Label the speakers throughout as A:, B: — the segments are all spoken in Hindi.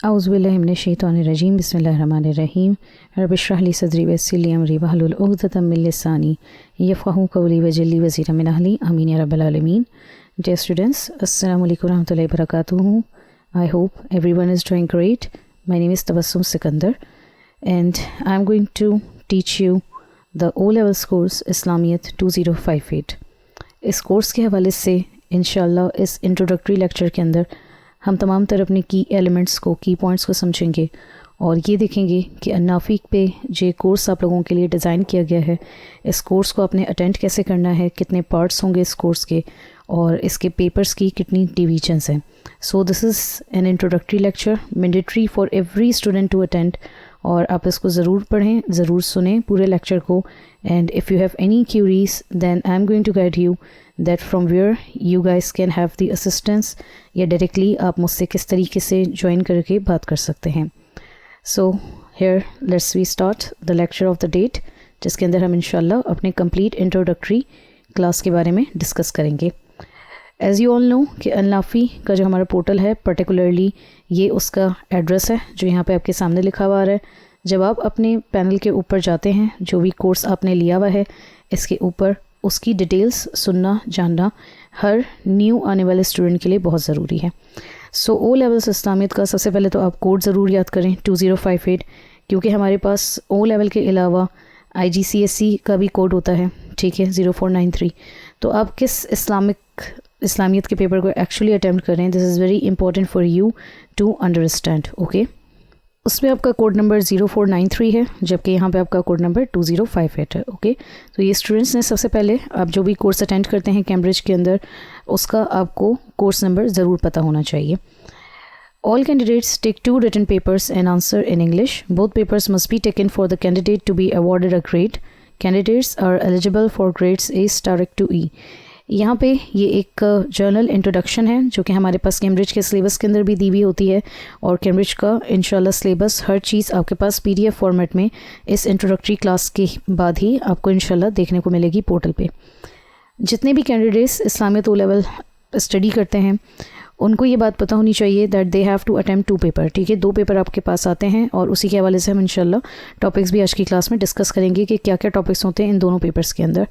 A: औज़ुबिल्लाहिमिनश्शैतानिर्रजीम बिस्मिल्लाहिर्रहमानिर्रहीम रब्बि इश्रह ली सदरी वयस्सिर ली अमरी वहलुल उक़दतम मिन लिसानी यफ़क़हू क़ौली वजअल्नी वज़ीरम मिन अहली आमीन या रब्बल आलमीन। Dear students, Assalamu alaikum warahmatullahi wabarakatuh. I hope everyone is doing great. My name is Tabassum Sikandar and I am going to teach you the O-Levels course Islamiyat 2058. इस कोर्स के हवाले से इंशाल्लाह इस इंट्रोडक्टरी लेक्चर के अंदर हम तमाम तरह अपने की एलिमेंट्स को, की पॉइंट्स को समझेंगे और ये देखेंगे कि अन्नाफी पे जो कोर्स आप लोगों के लिए डिज़ाइन किया गया है, इस कोर्स को आपने अटेंड कैसे करना है, कितने पार्ट्स होंगे इस कोर्स के और इसके पेपर्स की कितनी डिवीजन्स हैं। So this is an introductory lecture mandatory for every student to attend और आप इसको ज़रूर पढ़ें, ज़रूर सुनें पूरे लेक्चर को। And if you have any queries then I am going to guide you that from where you guys can have the assistance, या डायरेक्टली आप मुझसे किस तरीके से ज्वाइन करके बात कर सकते हैं। So here let's we start the lecture of the date, जिसके अंदर हम इंशाल्लाह अपने कंप्लीट इंट्रोडक्टरी क्लास के बारे में डिस्कस करेंगे। एज़ यू ऑल नो कि अन्नाफी का जो हमारा पोर्टल है, पर्टिकुलरली ये उसका एड्रेस है जो यहाँ पे आपके सामने लिखा हुआ आ रहा है। जब आप अपने पैनल के ऊपर जाते हैं, जो भी कोर्स आपने लिया हुआ है इसके ऊपर उसकी डिटेल्स सुनना, जानना हर न्यू आने वाले स्टूडेंट के लिए बहुत ज़रूरी है। सो ओ लेवल्स इस्लामियत का सबसे पहले तो आप कोड ज़रूर याद करें 2058, क्योंकि हमारे पास ओ लेवल के अलावा IGCSE का भी कोड होता है, ठीक है, 0493। तो आप किस इस्लामियत के पेपर को एक्चुअली अटैम्प्ट करें, this is very important for you to understand. Okay, उसमें आपका कोड नंबर 0493 है, जबकि यहाँ पे आपका कोड नंबर 2058 है। ओके, तो ये स्टूडेंट्स ने सबसे पहले आप जो भी कोर्स अटेंड करते हैं कैम्ब्रिज के अंदर, उसका आपको कोर्स नंबर ज़रूर पता होना चाहिए। All candidates take 2 written papers and answer in English. Both papers must be taken for the candidate to be awarded a grade. Candidates are eligible for grades A direct to E. यहाँ पे ये एक जर्नल इंट्रोडक्शन है जो कि हमारे पास कैम्ब्रिज के सिलेबस के अंदर भी दी हुई होती है, और कैम्ब्रिज का इंशाल्लाह सिलेबस हर चीज़ आपके पास PDF फॉर्मेट में इस इंट्रोडक्टरी क्लास के बाद ही आपको इंशाल्लाह देखने को मिलेगी पोर्टल पे। जितने भी candidates Islamiyat O level study करते हैं उनको ये बात पता होनी चाहिए that they have to attempt 2 paper, ठीक है, 2 पेपर आपके पास आते हैं और उसी के हवाले से हम इंशाल्लाह टॉपिक्स भी आज की क्लास में डिस्कस करेंगे कि क्या क्या टॉपिक्स होते हैं इन दोनों पेपर्स के अंदर।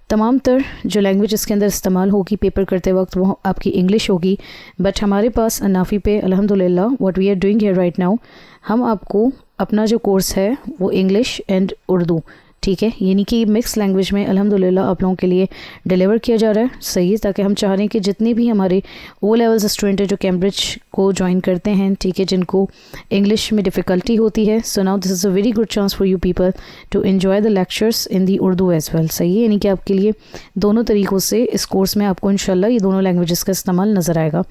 A: तमाम तर जो लैंग्वेज इसके अंदर इस्तेमाल होगी पेपर करते वक्त वो आपकी इंग्लिश होगी, बट हमारे पास अन्नाफी पे अल्हम्दुलिल्लाह what we are doing here right now, हम आपको अपना जो कोर्स है वो इंग्लिश एंड उर्दू, ठीक है, यानी कि मिक्स लैंग्वेज में अल्हम्दुलिल्लाह आप लोगों के लिए डिलीवर किया जा रहा है, सही है, ताकि हम चाह रहे हैं कि जितने भी हमारे O लेवल्स स्टूडेंट है जो कैम्ब्रिज को ज्वाइन करते हैं, ठीक है, जिनको इंग्लिश में डिफ़िकल्टी होती है, so now this is a very good chance for you people to enjoy the lectures in the Urdu as well, सही है, यानी कि आपके लिए दोनों तरीक़ों से इस कोर्स में आपको इंशाल्लाह ये दोनों लैंग्वेजेस का इस्तेमाल नज़र आएगा।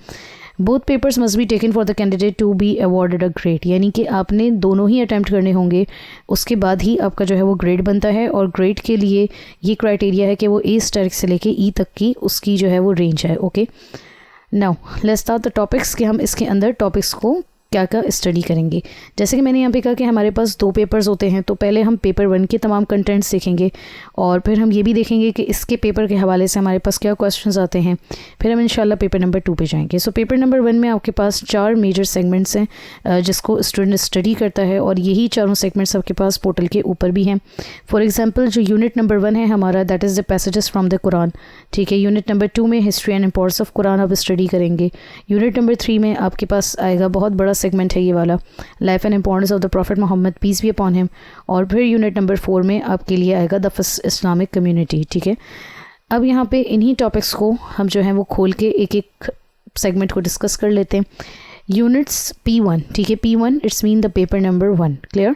A: Both papers must be taken for the candidate to be awarded a grade, यानी कि आपने दोनों ही अटैम्प्ट करने होंगे, उसके बाद ही आपका जो है वो ग्रेड बनता है, और ग्रेड के लिए ये क्राइटेरिया है कि वो A स्टार से लेके E तक की उसकी जो है वो रेंज है। Okay, now let's start the topics कि हम इसके अंदर टॉपिक्स को क्या क्या स्टडी करेंगे। जैसे कि मैंने यहाँ पे कहा कि हमारे पास 2 पेपर्स होते हैं, तो पहले हम पेपर 1 के तमाम कंटेंट्स देखेंगे और फिर हम ये भी देखेंगे कि इसके पेपर के हवाले से हमारे पास क्या क्वेश्चंस आते हैं, फिर हम इंशाल्लाह पेपर नंबर 2 पे जाएंगे। सो पेपर नंबर 1 में आपके पास 4 मेजर सेगमेंट्स हैं जिसको स्टूडेंट स्टडी करता है, और यही चारों सेगमेंट्स आपके पास पोर्टल के ऊपर भी हैं। फॉर एग्जाम्पल जो यूनिट नंबर 1 है हमारा, that is the passages from the Quran, ठीक है। यूनिट नंबर 2 में history and importance of Quran आप स्टडी करेंगे। यूनिट नंबर 3 में आपके पास आएगा, बहुत बड़ा सेगमेंट है ये वाला, life and importance of the prophet Muhammad peace be upon him, और फिर यूनिट नंबर 4 में आपके लिए आएगा द फर्स्ट इस्लामिक कम्युनिटी, ठीक है। अब यहाँ पे इन्हीं टॉपिक्स को हम जो है वो खोल के एक एक सेगमेंट को डिस्कस कर लेते हैं। यूनिट्स P1, ठीक है, P1 it's mean the paper number 1, clear.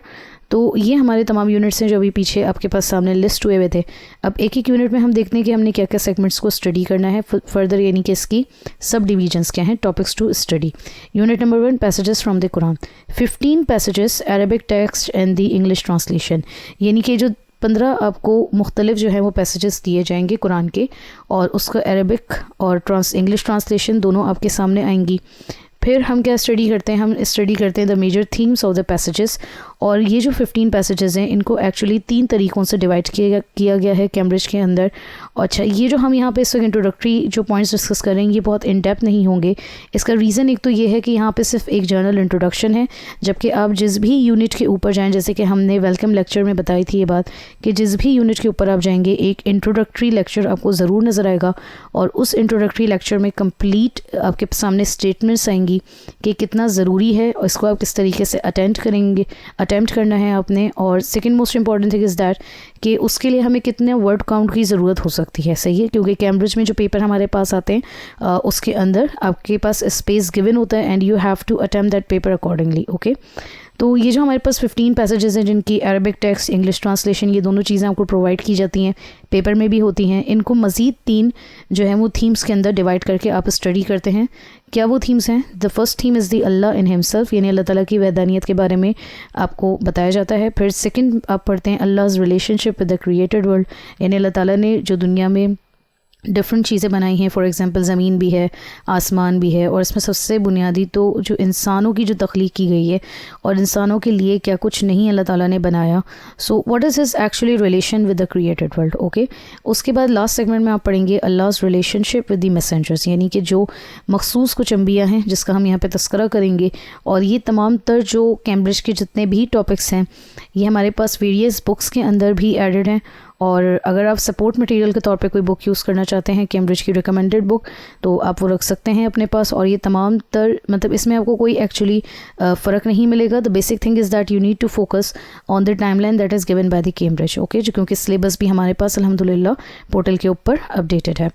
A: तो ये हमारे तमाम यूनिट्स हैं जो अभी पीछे आपके पास सामने लिस्ट हुए थे। अब एक एक यूनिट में हम देखते हैं कि हमने क्या क्या सेगमेंट्स को स्टडी करना है फर्दर, यानी कि इसकी सब डिवीजन्स क्या हैं, topics to study. Unit number 1 passages from the Quran, 15 passages Arabic text and the English translation, यानी कि जो 15 आपको मुख्तलिफ जो है वो पैसेजेस दिए जाएंगे कुरान के, और उसका अरबिक और इंग्लिश ट्रांसलेशन दोनों आपके सामने आएंगी। फिर हम क्या स्टडी करते हैं, हम स्टडी करते हैं the major themes of the passages, और ये जो 15 पैसेजेस हैं इनको एक्चुअली 3 तरीक़ों से डिवाइड किया गया है कैम्ब्रिज के अंदर। अच्छा, ये जो हम यहाँ पे इस वक्त इंट्रोडक्टरी जो पॉइंट्स डिस्कस करेंगे ये बहुत इन डेप्थ नहीं होंगे। इसका रीज़न एक तो ये है कि यहाँ पे सिर्फ एक जर्नल इंट्रोडक्शन है, जबकि आप जिस भी यूनिट के ऊपर जाएँ, जैसे कि हमने वेलकम लेक्चर में बताई थी ये बात कि जिस भी यूनिट के ऊपर आप जाएंगे एक इंट्रोडक्टरी लेक्चर आपको ज़रूर नज़र आएगा, और उस इंट्रोडक्टरी लेक्चर में कंप्लीट आपके सामने स्टेटमेंट्स आएंगी कि कितना ज़रूरी है और इसको आप किस तरीके से अटेम्प्ट करना है आपने। और second most important thing is that कि उसके लिए हमें कितने वर्ड काउंट की ज़रूरत हो सकती है, सही है, क्योंकि कैम्ब्रिज में जो पेपर हमारे पास आते हैं उसके अंदर आपके पास स्पेस गिवन होता है and you have to attempt that paper accordingly. Okay, तो ये जो हमारे पास 15 पैसेजेस हैं जिनकी अरबिक टेक्स्ट, इंग्लिश ट्रांसलेशन, ये दोनों चीज़ें आपको प्रोवाइड की जाती हैं, पेपर में भी होती हैं। इनको मज़ीद 3 जो है वो थीम्स के अंदर डिवाइड करके आप स्टडी करते हैं। क्या वो थीम्स हैं? The first theme is the Allah in himself, यानी अल्लाह ताला की वहदानियत के बारे में आपको बताया जाता है। फिर सेकंड आप पढ़ते हैं Allah's relationship with the created world, यानी अल्लाह ताला ने जो दुनिया में डिफरेंट चीज़ें बनाई हैं, फॉर एग्जांपल ज़मीन भी है, आसमान भी है, और इसमें सबसे बुनियादी तो जो इंसानों की जो तख्लीक की गई है और इंसानों के लिए क्या कुछ नहीं अल्लाह ताला ने बनाया। So what is his actually relation with the created world. Okay, उसके बाद लास्ट सेगमेंट में आप पढ़ेंगे अल्लाह's रिलेशनशिप विद द मैसेंजर्स, यानी कि जो मखसूस कुछ अंबिया हैं जिसका हम यहाँ पे तस्करा करेंगे। और ये तमाम तर जो कैम्ब्रिज के जितने भी टॉपिक्स हैं ये हमारे पास वेरियस बुक्स के अंदर भी एडेड हैं, और अगर आप सपोर्ट मटेरियल के तौर पे कोई बुक यूज़ करना चाहते हैं कैम्ब्रिज की रिकमेंडेड बुक तो आप वो रख सकते हैं अपने पास। और ये तमाम तर मतलब इसमें आपको कोई एक्चुअली फ़र्क नहीं मिलेगा। The basic thing is that you need to focus on the timeline that is given by the Cambridge. Okay, जो क्योंकि सिलेबस भी हमारे पास अल्हम्दुलिल्लाह पोर्टल के ऊपर अपडेटेड है।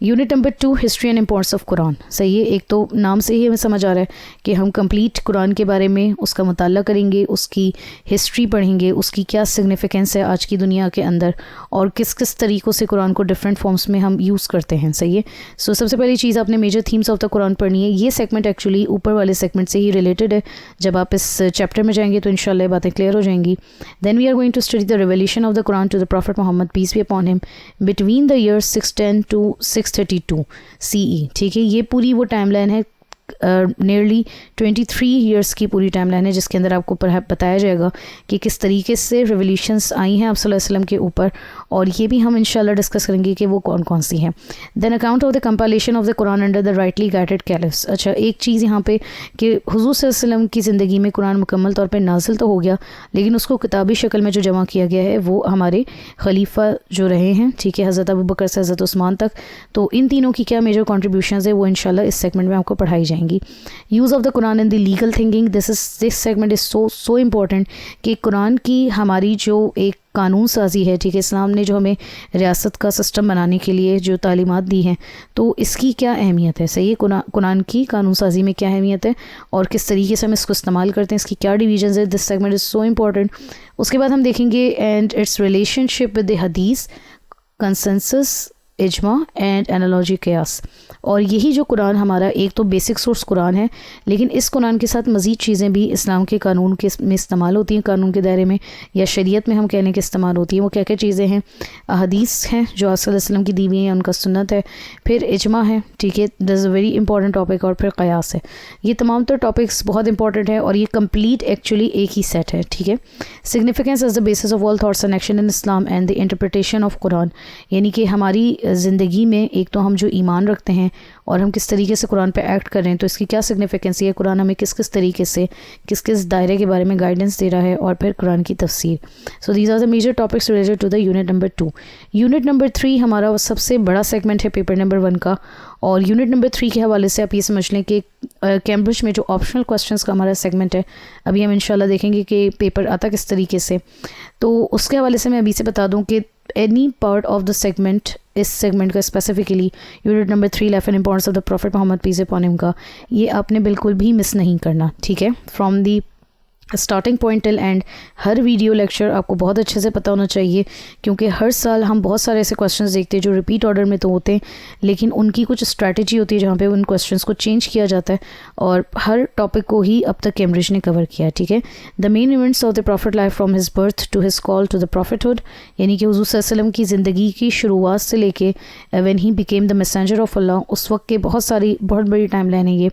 A: Unit number 2 history and importance of Quran. सही है, एक तो नाम से ही हमें समझ आ रहा है कि हम कंप्लीट कुरान के बारे में उसका मुताला करेंगे, उसकी हिस्ट्री पढ़ेंगे, उसकी क्या सिग्निफिकेंस है आज की दुनिया के अंदर और किस किस तरीक़ों से कुरान को डिफरेंट फॉर्म्स में हम यूज़ करते हैं। सही है, सो सबसे पहली चीज़ आपने major themes of the Quran पढ़नी है। ये सेगमेंट एक्चुअली ऊपर वाले सेगमेंट से ही रिलेटेड है, जब आप इस चैप्टर में जाएंगे तो इंशाल्लाह बातें क्लियर हो जाएंगी। Then we are going to study the revolution of the Quran to the prophet Muhammad peace be upon him between the years 610 to 632 CE। ठीक है, ये पूरी वो टाइमलाइन है, नियरली 23 ईयर्स की पूरी टाइमलाइन है जिसके अंदर आपको बताया जाएगा कि किस तरीके से रेवोल्यूशंस आई हैं आप सल्लल्लाहु अलैहि वसल्लम के ऊपर, और ये भी हम इंशाल्लाह डिस्कस करेंगे कि वो कौन कौन सी हैं। Then account of the compilation of the Quran under the rightly guided caliphs. अच्छा, एक चीज़ यहाँ पे कि हुज़ूर सल्लल्लाहु अलैहि वसल्लम की ज़िंदगी में कुरान मुकम्मल तौर पर नाजिल तो हो गया, लेकिन उसको किताबी शक्ल में जो जमा किया गया है वो हमारे खलीफा जो रहे हैं, ठीक है, हज़रत अबू बकर से हज़रत उस्मान तक। तो इन तीनों की क्या मेजर कॉन्ट्रीब्यूशंस है वो इंशाल्लाह इस सेगमेंट में आपको पढ़ाई जाएंगी। Use of the Quran in the legal thinking, this segment is so important कि कुरान की हमारी जो एक कानून साजी है, ठीक है, इस्लाम ने जो हमें रियासत का सिस्टम बनाने के लिए जो तालीमात दी हैं तो इसकी क्या अहमियत है। सही है, कुरान की कानून साजी में क्या अहमियत है और किस तरीके से हम इसको इस्तेमाल करते हैं, इसकी क्या डिवीजन है। This segment is so important. उसके बाद हम देखेंगे and it's relationship with the हदीस, कंसेंसस, इजमा एंड एनालॉजी कयास। और यही जो कुरान हमारा एक तो बेसिक सोर्स कुरान है, लेकिन इस कुरान के साथ मज़ीद चीज़ें भी इस्लाम के कानून के में इस्तेमाल होती हैं, कानून के दायरे में या शरीयत में हम कहने के इस्तेमाल होती हैं। वो क्या क्या चीज़ें हैं? हदीस हैं जो आप सल्लल्लाहु अलैहि वसल्लम की दी हुई हैं, उनका सुन्नत है, फिर इजमा है, ठीक है, this is a very important topic, और फिर कयास है। ये तमाम तो टॉपिक्स बहुत इंपॉर्टेंट है और ये कंप्लीट एक्चुअली एक ही सेट है, ठीक है। Significance as the basis of all thoughts and action in Islam and the interpretation of Quran, यानी कि हमारी ज़िंदगी में एक तो हम जो ईमान रखते हैं और हम किस तरीके से कुरान पे एक्ट कर रहे हैं तो इसकी क्या सिग्निफिकेंस है, कुरान हमें किस किस तरीके से किस किस दायरे के बारे में गाइडेंस दे रहा है, और फिर कुरान की तफसीर। So these are the major topics related to the unit number 2। Unit number 3 हमारा वो सबसे बड़ा सेगमेंट है पेपर नंबर 1 का, और यूनिट नंबर 3 के हवाले से आप ये समझ लें कि कैम्ब्रिज में जो ऑप्शनल क्वेश्चंस का हमारा सेगमेंट है अभी हम इंशाल्लाह देखेंगे कि पेपर आता किस तरीके से। तो उसके हवाले से मैं अभी से बता दूं कि any part of the segment, इस सेगमेंट का specifically unit number 3 life and importance of the prophet Muhammad peace upon him का, ये आपने बिल्कुल भी मिस नहीं करना, ठीक है, from the starting point till and. Her video lecture आपको बहुत अच्छे से पता होना चाहिए, क्योंकि हर साल हम बहुत सारे ऐसे क्वेश्चंस देखते हैं जो रिपीट ऑर्डर में तो होते हैं, लेकिन उनकी कुछ स्ट्रैटेजी होती है जहाँ पे उन क्वेश्चंस को चेंज किया जाता है, और हर टॉपिक को ही अब तक कैम्ब्रिज ने कवर किया, ठीक है। The main events of the prophet life from his birth to his call to the prophethood, यानी कि हुज़ूर सल्लल्लाहु अलैहि वसल्लम की ज़िंदगी की शुरुआत से लेके when he became the messenger of Allah, उस वक्त के बहुत बड़ी टाइम लाइन है ये।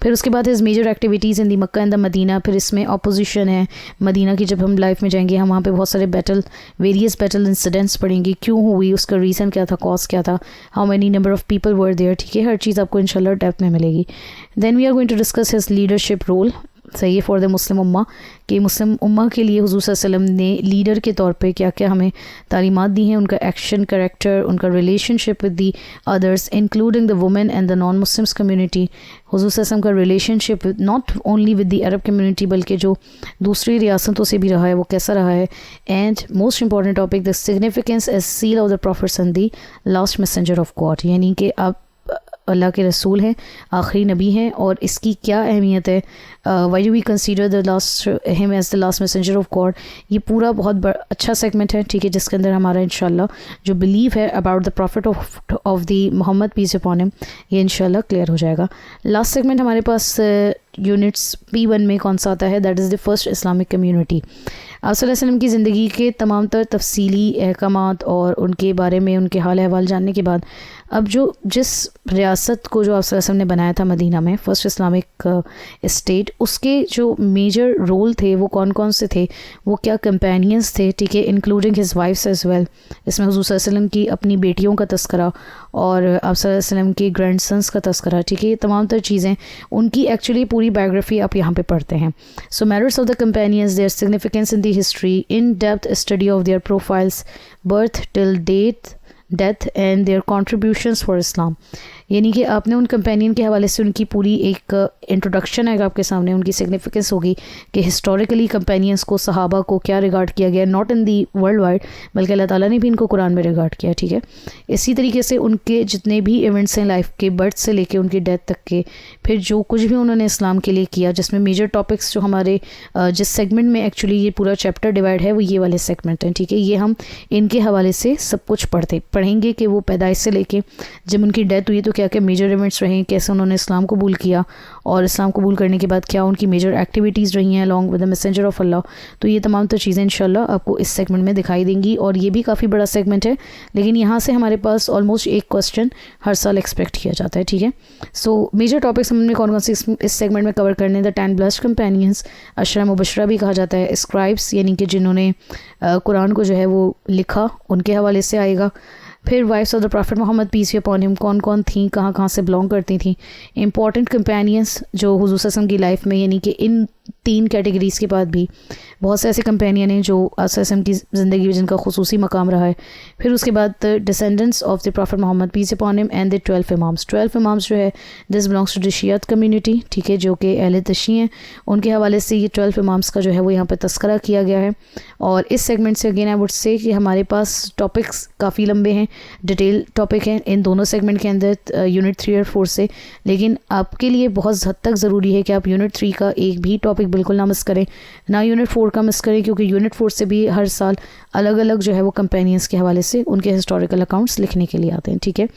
A: फिर उसके बाद his major activities in the Mecca and the Medina, फिर इसमें पोजीशन है मदीना की, जब हम लाइफ में जाएंगे हम वहाँ पे बहुत सारे वेरियस बैटल इंसिडेंट्स पढ़ेंगे, क्यों हुई, उसका रीज़न क्या था, कॉज क्या था, how many number of people were there, ठीक है, हर चीज़ आपको इंशाल्लाह डेप्थ में मिलेगी। Then we are going to discuss his leadership role, सही है, फॉर द मुस्लिम उम्मा, कि मुस्लिम उम्मा के लिए हुज़ूर सल्लल्लाहु अलैहि वसल्लम ने लीडर के तौर पे क्या क्या हमें तालीमात दी हैं, उनका एक्शन, करेक्टर, उनका relationship with the others including the women and the non Muslims community, हुज़ूर सल्लल्लाहु अलैहि वसल्लम का relationship not only with the Arab community बल्कि जो दूसरी रियासतों से भी रहा है वो कैसा रहा है, and most important topic the significance as seal of the prophets and the last messenger of God, यानी कि आप अल्लाह के रसूल हैं, आखिरी नबी हैं, और इसकी क्या अहमियत है, why do we consider the last him as the last messenger of God. ये पूरा बहुत अच्छा सेगमेंट है, ठीक है, जिसके अंदर हमारा इंशाल्लाह जो बिलीव है about the prophet of the Muhammad peace upon him ये इंशाल्लाह क्लियर हो जाएगा। लास्ट सेगमेंट हमारे पास यूनिट्स P1 में कौन सा आता है, that is the first Islamic community. आप सल्लल्लाहु अलैहि वसल्लम की ज़िंदगी के तमाम तर तफसीली अहकामात और उनके बारे में उनके हाल अहवाल जानने के बाद अब जो जिस रियासत को जो आप सल्लल्लाहु अलैहि वसल्लम ने बनाया था मदीना में, फर्स्ट इस्लामिक स्टेट, उसके जो मेजर रोल थे वो कौन कौन से थे, वो क्या कंपेनियंस थे, ठीक है, including his wives as well. इसमें हुज़ूर सल्लल्लाहु अलैहि वसल्लम की अपनी बेटियों का तस्करा और आप सल्लल्लाहु अलैहि वसल्लम के ग्रैंडसन्स का तस्करा, ठीक है, ये तमाम तर चीज़ें उनकी एक्चुअली पूरी बायोग्राफी आप यहाँ पे पढ़ते हैं। So merits of the companions, their significance in the history, in depth study of their profiles, birth till death and their contributions for Islam, यानी कि आपने उन कंपेनियन के हवाले से उनकी पूरी एक इंट्रोडक्शन आएगा आपके सामने, उनकी सिग्निफिकेंस होगी कि हिस्टोरिकली कंपेनियंस को, सहाबा को क्या रिगार्ड किया गया, not in the world wide बल्कि अल्लाह ताला ने भी इनको कुरान में रिगार्ड किया, ठीक है। इसी तरीके से उनके जितने भी इवेंट्स हैं लाइफ के, बर्थ से लेके उनकी डेथ तक के, फिर जो कुछ भी उन्होंने इस्लाम के लिए किया, जिसमें मेजर टॉपिक्स जो हमारे जिस सेगमेंट में एक्चुअली ये पूरा चैप्टर डिवाइड है वो ये वाले सेगमेंट हैं, ठीक है। ये हम इनके हवाले से सब कुछ पढ़ेंगे कि वो पैदाइश से लेके जब उनकी डेथ हुई तो क्या क्या मेजर इवेंट्स रहे, कैसे उन्होंने इस्लाम कबूल किया और इस्लाम कबूल करने के बाद क्या उनकी मेजर एक्टिविटीज़ रही हैं along with the messenger of Allah. तो ये तमाम तो चीज़ें इंशाल्लाह आपको इस सेगमेंट में दिखाई देंगी, और ये भी काफ़ी बड़ा सेगमेंट है, लेकिन यहाँ से हमारे पास ऑलमोस्ट एक क्वेश्चन हर साल एक्सपेक्ट किया जाता है, ठीक है। सो मेजर टॉपिक्स हमने कौन कौन से इस सेगमेंट में कवर करने, the 10 blessed companions, Ashara Mubashra भी कहा जाता है, स्क्राइब्स यानी कि जिन्होंने कुरान को जो है वो लिखा, उनके हवाले से आएगा। फिर wives of the prophet Muhammad peace be upon him कौन कौन थी, कहाँ कहाँ से बिलोंग करती थी, इंपॉर्टेंट कंपेनियंस जो हुज़ूर सल्लल्लाहु अलैहि वसल्लम की लाइफ में, यानी कि इन 3 कैटेगरीज़ के बाद भी बहुत से ऐसे कंपेनियन हैं जो सल्लल्लाहु अलैहि वसल्लम की ज़िंदगी में जिनका खुसूसी मकाम रहा है। फिर उसके बाद descendants of the prophet Muhammad peace upon him and the 12 imams. 12 imams जो है this belongs to the Shiat community, ठीक है, जो कि अहले तशी हैं, उनके हवाले से ये 12 इमाम्स का जो है वो यहाँ पर तस्करा किया गया है। और इस सेगमेंट से अगेन आई वुड से कि हमारे पास टॉपिक्स काफ़ी लंबे हैं, डिटेल टॉपिक हैं इन दोनों सेगमेंट के अंदर, यूनिट 3 और 4 से, लेकिन आपके लिए बहुत हद तक ज़रूरी है कि आप यूनिट 3 का एक भी टॉपिक बिल्कुल ना मिस करें, ना यूनिट 4 का मिस करें, क्योंकि यूनिट 4 से भी हर साल अलग अलग जो है वो कंपेनियंस के हवाले से उनके हिस्टोरिकल अकाउंट्स लिखने के लिए आते हैं, ठीक है।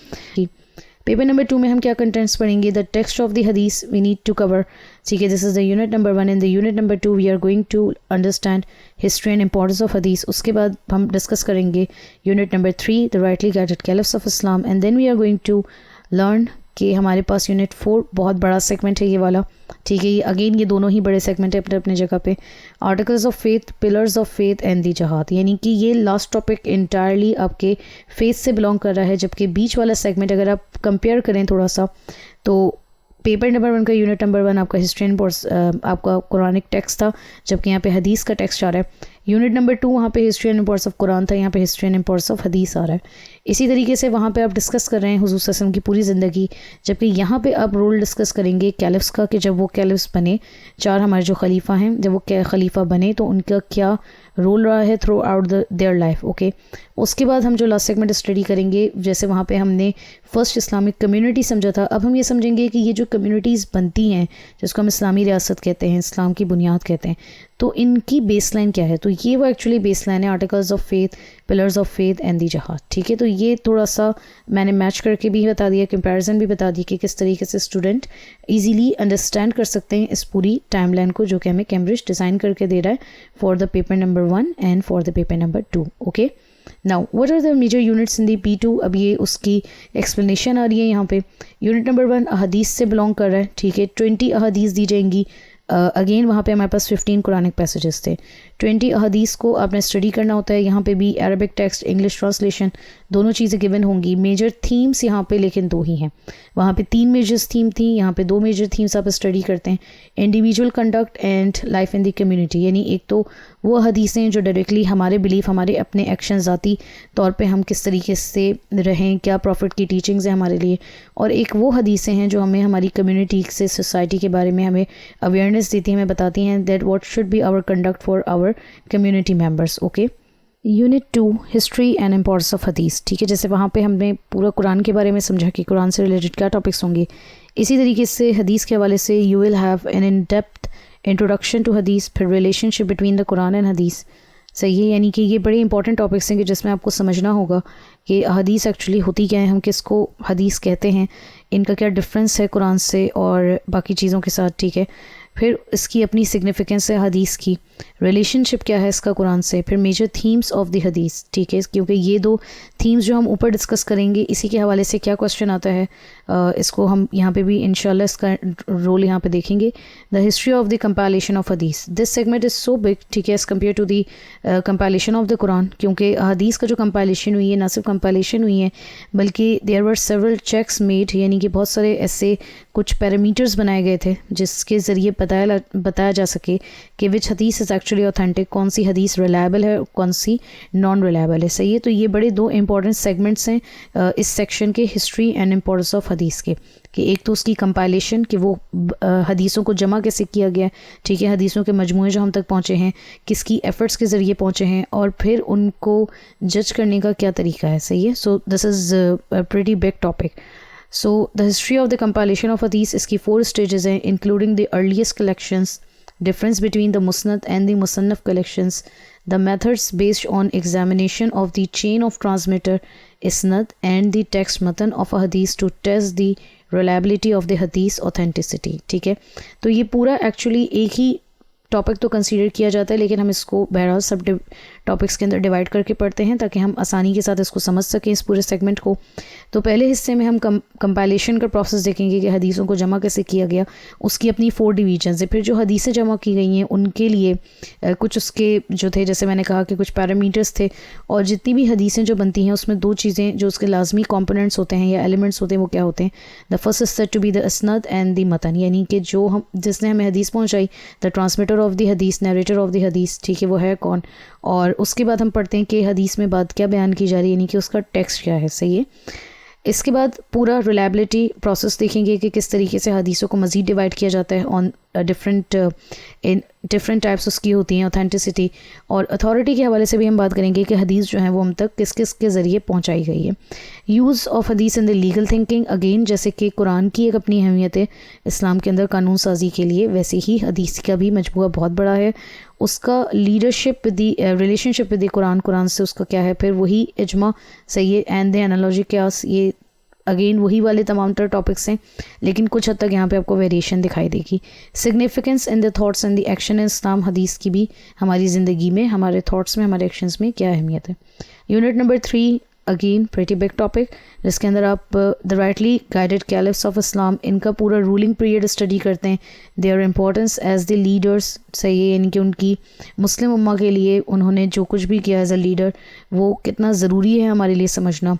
A: पेपर नंबर 2 में हम क्या कंटेंट्स पढ़ेंगे, the text of the hadith we need to cover, ठीक है, this is the unit number 1। In the unit number 2 we are going to understand history and importance of hadith. उसके बाद हम डिस्कस करेंगे unit number 3 the rightly guided caliphs of Islam, and then we are going to learn कि हमारे पास यूनिट 4 बहुत बड़ा सेगमेंट है ये वाला, ठीक है। अगेन ये दोनों ही बड़े सेगमेंट है अपने अपने जगह पे, articles of faith, pillars of faith and the jihad, यानी कि ये लास्ट टॉपिक इंटायरली आपके फेथ से बिलोंग कर रहा है, जबकि बीच वाला सेगमेंट अगर आप कंपेयर करें थोड़ा सा तो पेपर नंबर 1 का यूनिट नंबर 1 आपका हिस्ट्री एंड आपका कुरानिक टेक्स्ट था, जबकि यहाँ पे हदीस का टेक्स्ट आ रहा है। यूनिट नंबर 2 वहाँ पे history and importance of Quran था, यहाँ पे हिस्ट्री एंड इंपॉर्टेंस ऑफ हदीस आ रहा है। इसी तरीके से वहाँ पे आप डिस्कस कर रहे हैं हुज़ूर सल्लल्लाहु अलैहि वसल्लम की पूरी ज़िंदगी, जबकि यहाँ पे आप रोल डिस्कस करेंगे कैलिफ्स का, कि जब वो कैलिफ्स बने, 4 हमारे जो खलीफा हैं, जब वो खलीफा बने तो उनका क्या रोल रहा है through out their life, okay. उसके बाद हम जो लास्ट सेगमेंट स्टडी करेंगे, जैसे वहाँ पे हमने फर्स्ट इस्लामिक कम्युनिटी समझा था, अब हम ये समझेंगे कि ये जो कम्युनिटीज़ बनती हैं जिसको हम इस्लामी रियासत कहते हैं, इस्लाम की बुनियाद कहते हैं, तो इनकी बेसलाइन क्या है। तो ये वो एक्चुअली बेसलाइन है, articles of faith, pillars of faith and the jihad, ठीक है। तो ये थोड़ा सा मैंने मैच करके भी बता दिया, कंपैरिजन भी बता दी कि किस तरीके से स्टूडेंट इजीली अंडरस्टैंड कर सकते हैं इस पूरी टाइमलाइन को जो कि हमें कैम्ब्रिज डिज़ाइन करके दे रहा है for the paper number 1 and for the paper number 2, okay. Now what are the major units in the P2, अब ये उसकी एक्सप्लेनेशन आ रही है यहाँ पे। यूनिट नंबर 1 अहदीस से बिलोंग कर रहा है, ठीक है, 20 अहदीस दी जाएंगी, अगेन वहाँ पे हमारे पास 15 कुरानिक पैसेजेस थे। 20 हदीस को आपने स्टडी करना होता है। यहाँ पे भी अरबिक टेक्स्ट, इंग्लिश ट्रांसलेशन दोनों चीज़ें गिवन होंगी। मेजर थीम्स यहाँ पे लेकिन 2 ही हैं। वहाँ पे 3 मेजर थीम थी, यहाँ पे 2 मेजर थीम्स आप स्टडी करते हैं। Individual conduct and life in the community, यानी एक तो वो हदीसें जो डायरेक्टली हमारे बिलीफ, हमारे अपने एक्शन ज़ाती तौर पे हम किस तरीके से रहें, क्या प्रॉफिट की टीचिंग्स हैं हमारे लिए, और एक वो हदीसें हैं जो हमें हमारी कम्युनिटी से, सोसाइटी के बारे में हमें अवेयरनेस देती हैं, हमें बताती हैं that what should be our conduct for our community members. Okay, unit 2 history and importance of hadith. ठीक है, जैसे वहाँ पे हमने पूरा कुरान के बारे में समझा कि कुरान से रिलेटेड क्या टॉपिक्स होंगे, इसी तरीके से हदीस के हवाले से you will have an in depth introduction to hadith, फिर relationship between the Quran and hadith. सही है, यानी कि ये बड़े इंपॉर्टेंट टॉपिक्स हैं कि जिसमें आपको समझना होगा कि हदीस एक्चुअली होती क्या है, हम किसको हदीस कहते हैं, इनका क्या डिफरेंस है कुरान से और बाकी चीज़ों के साथ। ठीक है, फिर इसकी अपनी सिग्निफिकेंस है हदीस की, रिलेशनशिप क्या है इसका कुरान से, फिर major themes of the hadith. ठीक है, क्योंकि ये 2 थीम्स जो हम ऊपर डिस्कस करेंगे, इसी के हवाले से क्या क्वेश्चन आता है इसको हम यहाँ पे भी इंशाल्लाह इसका रोल यहाँ पे देखेंगे। The history of the compilation of hadith, this segment is so big. ठीक है, as compare to the compilation of the Quran, क्योंकि हदीस का जो कंपाइलेशन हुई है, ना सिर्फ कंपाइलेशन हुई है बल्कि there were several checks made, यानी कि बहुत सारे ऐसे कुछ पैरामीटर्स बनाए गए थे जिसके ज़रिए बताया जा सके कि विच हदीस इज़ एक्चुअली ऑथेंटिक, कौन सी हदीस रिलायबल है, कौन सी नॉन रिलायबल है। सही है, तो ये बड़े 2 इंपॉर्टेंट सेगमेंट्स हैं इस सेक्शन के, हिस्ट्री एंड इम्पोर्टेंस ऑफ हदीस के, कि एक तो उसकी कंपाइलेशन कि वो हदीसों को जमा कैसे किया गया, ठीक है, हदीसों के मजमूए जो हम तक पहुँचे हैं किसकी एफ़र्ट्स के ज़रिए पहुँचे हैं, और फिर उनको जज करने का क्या तरीका है। सही है, सो this is a pretty big topic. So the history of the compilation of hadith इसकी 4 stages हैं, including the earliest collections, difference between the musnad and the musannaf collections, the methods based on examination of the chain of transmitter isnad and the text matan of a hadith to test the reliability of the hadith authenticity। ठीक है, तो ये पूरा एक्चुअली एक ही टॉपिक तो कंसीडर किया जाता है, लेकिन हम इसको बहरहाल सब टॉपिक्स के अंदर डिवाइड करके पढ़ते हैं ताकि हम आसानी के साथ इसको समझ सकें इस पूरे सेगमेंट को। तो पहले हिस्से में हम कंपाइलेशन का प्रोसेस देखेंगे कि हदीसों को जमा कैसे किया गया, उसकी अपनी 4 डिवीजन्स है। फिर जो हदीसें जमा की गई हैं उनके लिए कुछ उसके जो थे, जैसे मैंने कहा कि कुछ पैरामीटर्स थे, और जितनी भी हदीसें जो बनती हैं उसमें 2 चीज़ें जो उसके लाजमी कॉम्पोनेंट्स होते हैं या एलिमेंट्स होते हैं, वो क्या होते हैं। The first is said to be the isnad and the matan, यानी कि जो हम जिसने हमें हदीस पहुँचाई, the transmitter of the hadith, narrator of the hadith, ठीक है, वो है कौन। और उसके बाद हम पढ़ते हैं कि हदीस में बात क्या बयान की जा रही है, यानी कि उसका टेक्स्ट क्या है। सही है, इसके बाद पूरा रिलायबिलिटी प्रोसेस देखेंगे कि किस तरीके से हदीसों को मज़ीद डिवाइड किया जाता है ऑन डिफरेंट टाइप्स उसकी होती हैं, ऑथेंटिसिटी और अथॉरिटी के हवाले से भी हम बात करेंगे कि हदीस जो है वो हम तक किस किस के ज़रिए पहुंचाई गई है। यूज़ ऑफ हदीस in the legal thinking, again जैसे कि कुरान की एक अपनी अहमियत है इस्लाम के अंदर कानून साजी के लिए, वैसे ही हदीस का भी मजमूआ बहुत बड़ा है। उसका leadership the relationship with the Quran से उसका क्या है, फिर वही इजमा, सही है, एंड द एनालॉजी क्यास, ये अगेन वही वाले तमाम तरह टॉपिक्स हैं, लेकिन कुछ हद तक यहाँ पे आपको वेरिएशन दिखाई देगी। Significance in the thoughts and the action in Islam, हदीस की भी हमारी ज़िंदगी में, हमारे थॉट्स में, हमारे एक्शंस में क्या अहमियत है। Unit number 3 again pretty big topic, जिसके अंदर आप the rightly guided caliphs of Islam, इनका पूरा रूलिंग पीरियड स्टडी करते हैं, their importance as the leaders, सही है, यानी कि उनकी मुस्लिम उम्मा के लिए उन्होंने जो कुछ भी किया एज अ लीडर वो कितना ज़रूरी है हमारे लिए समझना,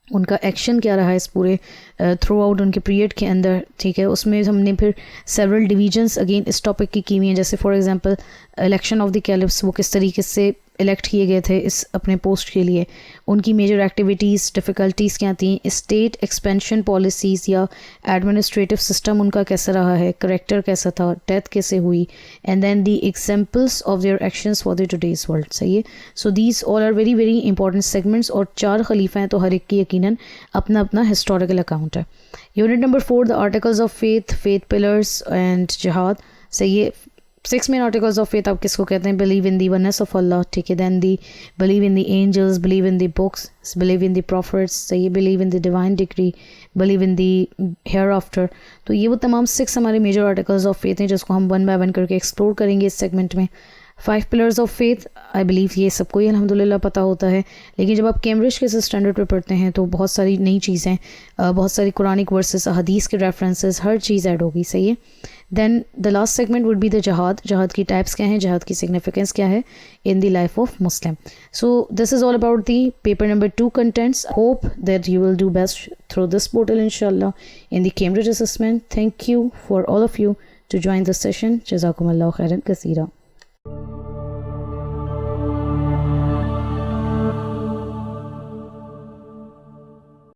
A: उनका एक्शन क्या रहा है इस पूरे थ्रू आउट उनके पीरियड के अंदर। ठीक है, उसमें हमने फिर सेवरल डिवीजन्स अगेन इस टॉपिक की हुई हैं, जैसे for example election of the caliphs, वो किस तरीके से इलेक्ट किए गए थे इस अपने पोस्ट के लिए, उनकी मेजर एक्टिविटीज़, डिफ़िकल्टीज़ क्या थी, स्टेट एक्सपेंशन पॉलिसीज़ या एडमिनिस्ट्रेटिव सिस्टम उनका कैसा रहा है, करेक्टर कैसा था, डेथ कैसे हुई, and then the examples of their actions for the today's world. सही है, so these all are very very important segments, और 4 खलीफा हैं तो हर एक की यकीनन अपना अपना हिस्टोरिकल अकाउंट है। Unit number 4 the articles of faith, faith pillars and जिहाद। सही है, 6 मेन आर्टिकल्स ऑफ फेथ आप किसको कहते हैं, believe in the oneness of Allah, ठीक है, then the believe in the angels, believe in the books, believe in the prophets, सही है, believe in the divine decree, believe in the hereafter. तो ये वो तमाम 6 हमारे मेजर आर्टिकल्स ऑफ फेथ हैं जिसको हम 1 बाय 1 करके एक्सप्लोर करेंगे इस सेगमेंट में। 5 pillars of faith, I believe ये सबको ही अल्हम्दुलिल्लाह पता होता है, लेकिन जब आप कैम्ब्रिज के स्टैंडर्ड पे पढ़ते हैं तो बहुत सारी नई चीज़ें, बहुत सारी कुरानिक वर्सेस, हदीस के रेफरेंसेस, हर चीज़ ऐड होगी, सही है। Then the last segment would be the jihad, जहाद की टाइप्स क्या हैं, जहाद की सिग्निफिकेंस क्या है in the life of Muslim. So this is all about the paper number 2 contents. Hope that you will do best through this portal inshallah in the Cambridge assessment. Thank you for all of you to join this session. Jazakumullahu khairan kaseera.